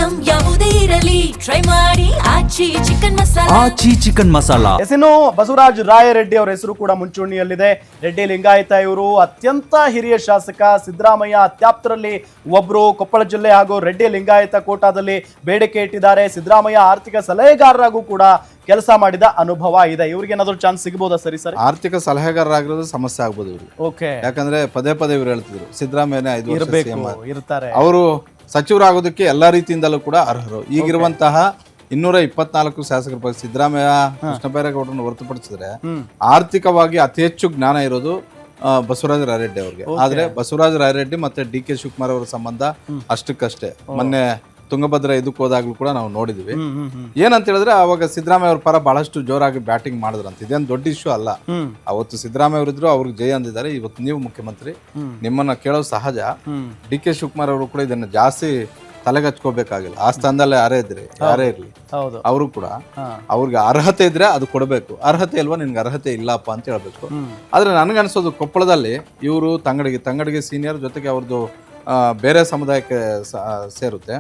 Item ಯಾವುದೇ ಇರಲಿ try ಮಾಡಿ ಆಚಿ ಚಿಕನ್ ಮಸಾಲಾ. ಆಚಿ ಚಿಕನ್ ಮಸಾಲಾ. ಇನ್ನು ಬಸವರಾಜ ರಾಯರೆಡ್ಡಿ ಅವರ ಹೆಸರು ಕೂಡ ಮುಂಚೂಣಿಯಲ್ಲಿದೆ. ರೆಡ್ಡಿ ಲಿಂಗಾಯತ ಇವರು ಅತ್ಯಂತ ಹಿರಿಯ ಶಾಸಕ, ಸಿದ್ದರಾಮಯ್ಯ ಅತ್ಯಾಪ್ತರಲ್ಲಿ ಒಬ್ರು. ಕೊಪ್ಪಳ ಜಿಲ್ಲೆ ಹಾಗೂ ರೆಡ್ಡಿ ಲಿಂಗಾಯತ ಕೋಟಾದಲ್ಲಿ ಬೇಡಿಕೆ ಇಟ್ಟಿದ್ದಾರೆ. ಸಿದ್ದರಾಮಯ್ಯ ಆರ್ಥಿಕ ಸಲಹೆಗಾರರಾಗೂ ಕೂಡ ಕೆಲಸ ಮಾಡಿದ ಅನುಭವ ಇದೆ. ಇವ್ರಿಗೆ ಏನಾದ್ರು ಚಾನ್ಸ್ ಸಿಗಬಹುದಾ? ಸರಿ ಸರ್, ಆರ್ಥಿಕ ಸಲಹೆಗಾರರಾಗಿರೋದು ಸಮಸ್ಯೆ ಆಗ್ಬೋದು ಇವ್ರಿಗೆ. ಓಕೆ, ಯಾಕಂದ್ರೆ ಪದೇ ಪದೇ ಇವ್ರು ಹೇಳ್ತಿದ್ರು ಸಿದ್ದರಾಮಯ್ಯನೇ 5 ವರ್ಷ CM ಇರ್ತಾರೆ. ಅವರು ಸಚಿವರಾಗೋದಕ್ಕೆ ಎಲ್ಲಾ ರೀತಿಯಿಂದಲೂ ಕೂಡ ಅರ್ಹರು. ಈಗಿರುವಂತಹ 224 ಶಾಸಕರ ಪೈಕಿ ಸಿದ್ದರಾಮಯ್ಯ, ಕೃಷ್ಣ ಬೈರೇಗೌಡರನ್ನು ಹೊರತುಪಡಿಸಿದ್ರೆ ಆರ್ಥಿಕವಾಗಿ ಅತಿ ಹೆಚ್ಚು ಜ್ಞಾನ ಇರೋದು ಬಸವರಾಜ ರಾಯರೆಡ್ಡಿ ಅವ್ರಿಗೆ. ಆದ್ರೆ ಬಸವರಾಜ ರಾಯರೆಡ್ಡಿ ಮತ್ತೆ DK ಶಿವಕುಮಾರ್ ಅವರ ಸಂಬಂಧ ಅಷ್ಟಕ್ಕಷ್ಟೇ. ಮೊನ್ನೆ ತುಂಗಭದ್ರಾ ಇದಕ್ಕೆ ಹೋದಾಗ್ಲೂ ಕೂಡ ನಾವು ನೋಡಿದ್ವಿ. ಏನಂತ ಹೇಳಿದ್ರೆ ಅವಾಗ ಸಿದ್ದರಾಮಯ್ಯ ಅವ್ರ ಪರ ಬಹಳಷ್ಟು ಜೋರಾಗಿ ಬ್ಯಾಟಿಂಗ್ ಮಾಡಿದ್ರಂತ. ಇದೇನು ದೊಡ್ಡ ಇಶ್ಯೂ ಅಲ್ಲ. ಅವತ್ತು ಸಿದ್ದರಾಮಯ್ಯ ಅವರಿದ್ರು, ಅವ್ರಿಗೆ ಜೈ ಅಂದಿದ್ದಾರೆ. ಇವತ್ತು ನೀವು ಮುಖ್ಯಮಂತ್ರಿ, ನಿಮ್ಮನ್ನ ಕೇಳೋದು ಸಹಜ. DK ಶಿವಕುಮಾರ್ ಅವರು ಕೂಡ ಇದನ್ನ ಜಾಸ್ತಿ ತಲೆಗೆ ಹಚ್ಕೋಬೇಕಾಗಿಲ್ಲ. ಆ ಸ್ಥಾನದಲ್ಲೇ ಯಾರೇ ಇರ್ಲಿ ಅವರು ಕೂಡ ಅವ್ರಿಗೆ ಅರ್ಹತೆ ಇದ್ರೆ ಅದು ಕೊಡಬೇಕು. ಅರ್ಹತೆ ಇಲ್ವಾ, ನಿನ್ಗೆ ಅರ್ಹತೆ ಇಲ್ಲಪ್ಪ ಅಂತ ಹೇಳ್ಬೇಕು. ಆದ್ರೆ ನನ್ಗನ್ಸೋದು ಕೊಪ್ಪಳದಲ್ಲಿ ಇವರು ತಂಗಡಿಗೆ ಸೀನಿಯರ್, ಜೊತೆಗೆ ಅವ್ರದ್ದು ಬೇರೆ ಸಮುದಾಯಕ್ಕೆ ಸೇರುತ್ತೆ.